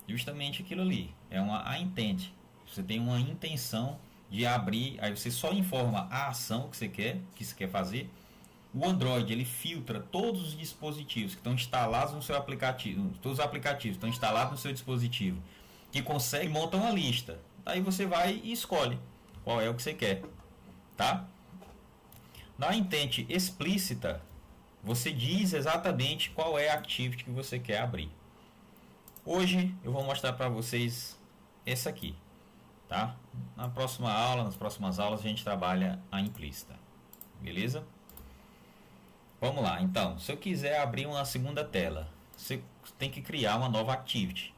Justamente aquilo ali, é a intent. Você tem uma intenção de abrir, aí você só informa a ação que você quer fazer. O Android, ele filtra todos os dispositivos que estão instalados no seu aplicativo, todos os aplicativos que estão instalados no seu dispositivo, que consegue montar uma lista. Aí você vai e escolhe qual é o que você quer, tá? Na intent explícita, você diz exatamente qual é a activity que você quer abrir. Hoje eu vou mostrar para vocês essa aqui, tá? Na próxima aula, nas próximas aulas a gente trabalha a implícita, beleza? Vamos lá, então, se eu quiser abrir uma segunda tela, você tem que criar uma nova activity,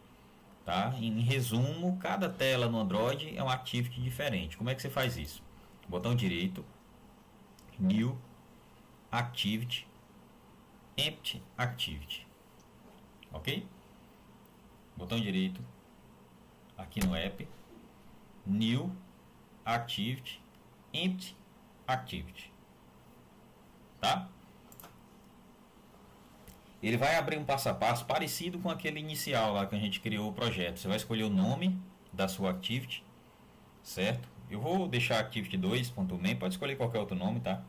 tá? Em resumo, cada tela no Android é uma activity diferente. Como é que você faz isso? Botão direito, New, Activity, Empty Activity, ok? Botão direito, aqui no app, New, Activity, Empty Activity, tá? Ele vai abrir um passo a passo parecido com aquele inicial lá que a gente criou o projeto. Você vai escolher o nome da sua activity, certo? Eu vou deixar activity 2.main, pode escolher qualquer outro nome, tá?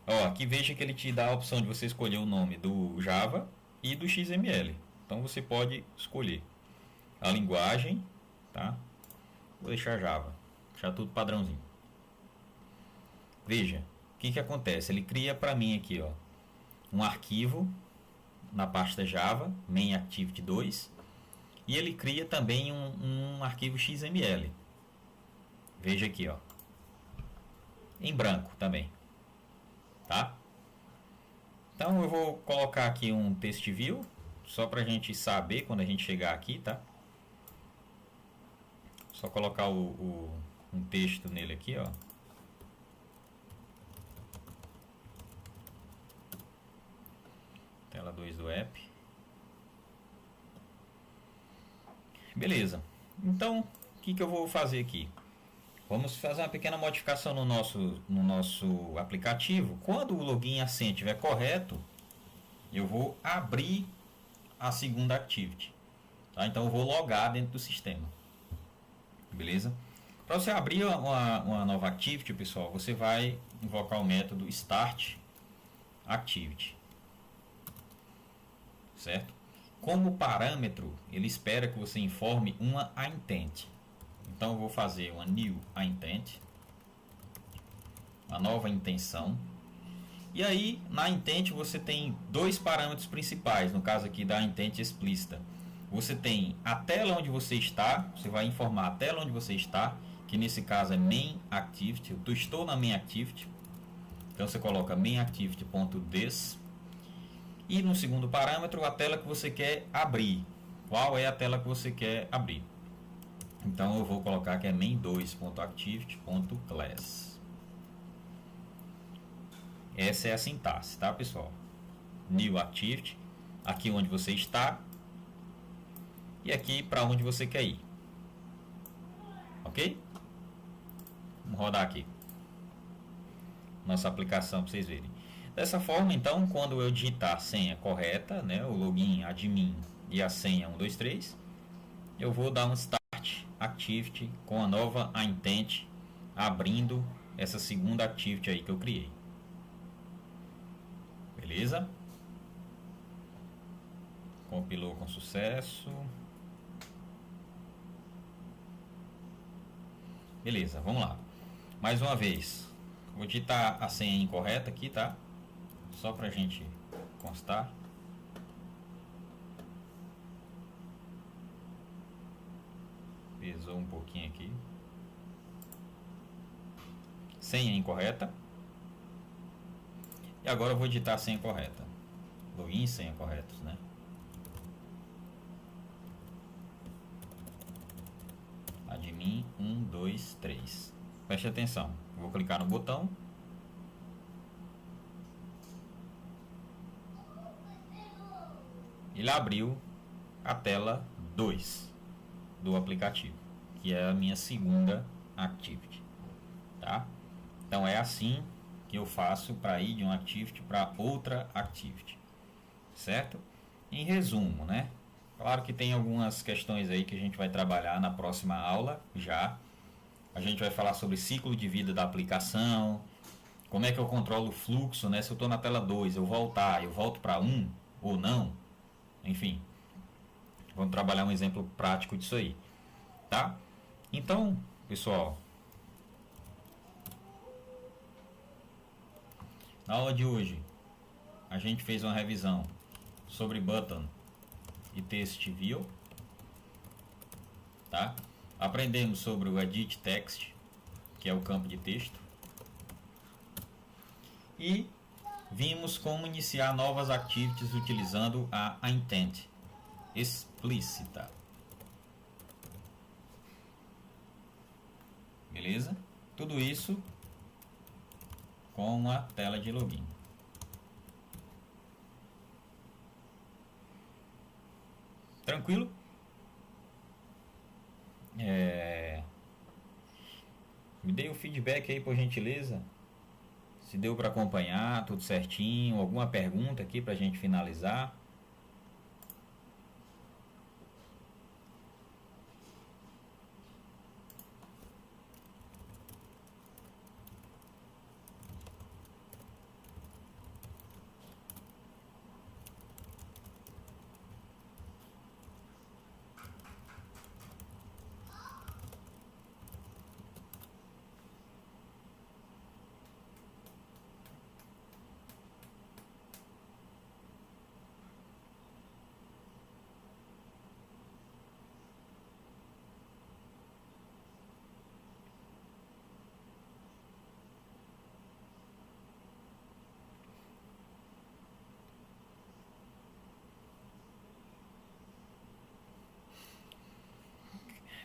Ó, aqui veja que ele te dá a opção de você escolher o nome do Java e do XML. Então você pode escolher a linguagem, tá? Vou deixar Java, deixar tudo padrãozinho. Veja, o que acontece? Ele cria para mim aqui, ó, um arquivo na pasta Java, main activity 2, e ele cria também um arquivo XML. Veja aqui, ó, em branco também, tá? Então eu vou colocar aqui um text view, só para a gente saber quando a gente chegar aqui, tá? Só colocar um texto nele aqui, ó. Tela 2 do app. Beleza. Então, o que eu vou fazer aqui? Vamos fazer uma pequena modificação no nosso aplicativo. Quando o login e a senha estiver correto, eu vou abrir a segunda activity. Tá? Então, eu vou logar dentro do sistema. Beleza? Para você abrir uma nova activity, pessoal, você vai invocar o método start activity. Certo? Como parâmetro, ele espera que você informe uma intent. Então eu vou fazer uma new intent, uma nova intenção. E aí na intent você tem dois parâmetros principais, no caso aqui da intent explícita. Você tem a tela onde você está, você vai informar a tela onde você está, que nesse caso é main activity. Eu estou na main activity. Então você coloca main activity.this. E no segundo parâmetro, a tela que você quer abrir. Qual é a tela que você quer abrir? Então eu vou colocar que é main2.activity.class. Essa é a sintaxe, tá, pessoal? New Activity, aqui onde você está e aqui para onde você quer ir. Ok? Vamos rodar aqui nossa aplicação para vocês verem. Dessa forma, então, quando eu digitar a senha correta, né, o login, admin e a senha 123, eu vou dar um Start Activity com a nova intent, abrindo essa segunda activity aí que eu criei. Beleza? Compilou com sucesso. Beleza, vamos lá. Mais uma vez, vou digitar a senha incorreta aqui, tá? Só pra gente constar. Pesou um pouquinho aqui. Senha incorreta. E agora eu vou digitar a senha correta. Login e senha corretos, né? Admin 1, 2, 3. Preste atenção. Eu vou clicar no botão. Ele abriu a tela 2 do aplicativo, que é a minha segunda activity, tá? Então é assim que eu faço para ir de uma activity para outra activity, certo? Em resumo, né? Claro que tem algumas questões aí que a gente vai trabalhar na próxima aula já. A gente vai falar sobre ciclo de vida da aplicação, como é que eu controlo o fluxo, né? Se eu estou na tela 2, eu volto para 1 ou não, enfim. Vamos trabalhar um exemplo prático disso aí, tá? Então, pessoal, na aula de hoje, a gente fez uma revisão sobre button e text view, tá? Aprendemos sobre o edit text, que é o campo de texto, e vimos como iniciar novas activities utilizando a intent explícita. Beleza? Tudo isso com a tela de login. Tranquilo? Me dê o feedback aí, por gentileza. Se deu para acompanhar, tudo certinho. Alguma pergunta aqui para a gente finalizar?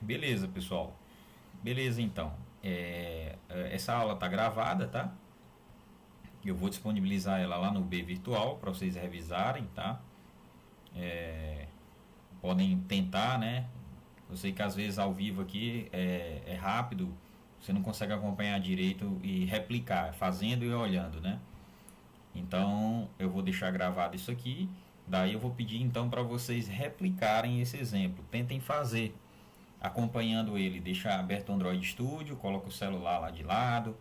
Beleza, pessoal. Beleza, então. Essa aula tá gravada, tá? Eu vou disponibilizar ela lá no B Virtual para vocês revisarem, tá? Podem tentar, né? Eu sei que às vezes ao vivo aqui é rápido, você não consegue acompanhar direito e replicar, fazendo e olhando, né? Então eu vou deixar gravado isso aqui. Daí eu vou pedir então para vocês replicarem esse exemplo. Tentem fazer acompanhando ele. Deixa aberto o Android Studio, coloca o celular lá de lado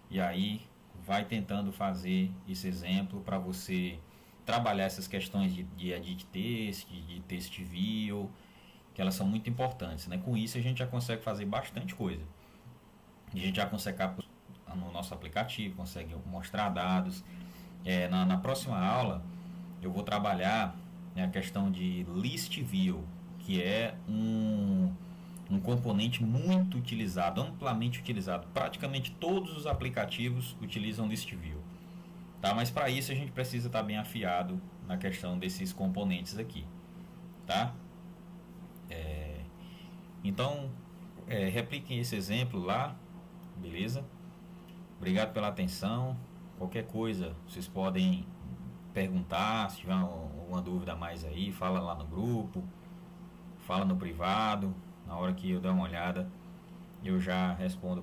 e aí vai tentando fazer esse exemplo para você trabalhar essas questões de edit text, de text view, que elas são muito importantes, né? Com isso a gente já consegue fazer bastante coisa. A gente já consegue no nosso aplicativo, consegue mostrar dados. Na próxima aula eu vou trabalhar, né, a questão de list view, que é um componente muito utilizado, amplamente utilizado. Praticamente todos os aplicativos utilizam list view, tá? Mas para isso a gente precisa estar bem afiado na questão desses componentes aqui, tá? Então, repliquem esse exemplo lá, beleza? Obrigado pela atenção. Qualquer coisa, vocês podem perguntar. Se tiver alguma dúvida a mais aí, fala lá no grupo, fala no privado. Na hora que eu der uma olhada, eu já respondo